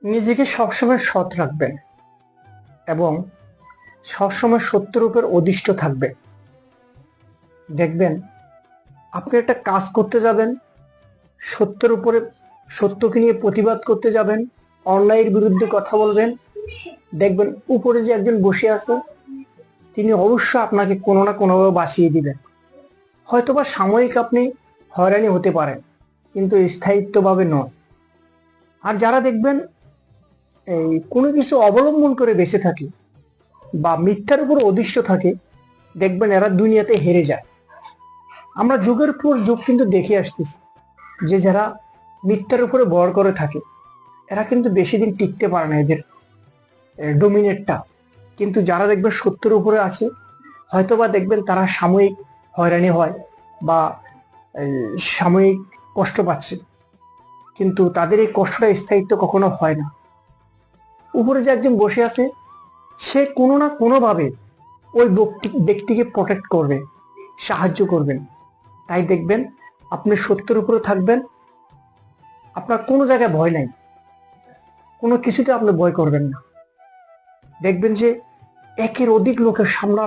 নিজেকে সবসময় সৎ রাখবেন এবং সবসময় সত্যের উপর অদিষ্ঠ থাকবেন। দেখবেন আপনি একটা কাজ করতে যাবেন, সত্যের উপরে সত্যকে নিয়ে প্রতিবাদ করতে যাবেন, অন্যায়ের বিরুদ্ধে কথা বলবেন, দেখবেন উপরে যে একজন বসে আছে তিনি অবশ্যই আপনাকে কোনো না কোনোভাবে বাঁচিয়ে দিবেন। হয়তোবা সাময়িক আপনি হয়রানি হতে পারেন, কিন্তু স্থায়িত্বভাবে নয়। আর যারা দেখবেন এই কোনো কিছু অবলম্বন করে বেঁচে থাকে বা মিথ্যার উপর অদিষ্ঠ থাকে, দেখবেন এরা দুনিয়াতে হেরে যায়। আমরা যুগের পর যুগ কিন্তু দেখে আসতেছি যে যারা মিথ্যার উপরে ভর করে থাকে এরা কিন্তু বেশি দিন টিকতে পারে না, এদের ডোমিনেটটা। কিন্তু যারা দেখবেন সত্যের উপরে আছে, হয়তোবা দেখবেন তারা সাময়িক হয়রানি হয় বা সাময়িক কষ্ট পাচ্ছে, কিন্তু তাদের এই কষ্টটা স্থায়িত্ব কখনো হয় না। উপরে যে একজন বসে আছে সে কোনো না কোনোভাবে ওই ব্যক্তিকে প্রোটেক্ট করবে, সাহায্য করবেন। তাই দেখবেন আপনি সত্যের উপরে থাকবেন, আপনার কোনো জায়গায় ভয় নাই, কোনো কিছুতে আপনি ভয় করবেন না। দেখবেন যে একের অধিক লোকের সামনে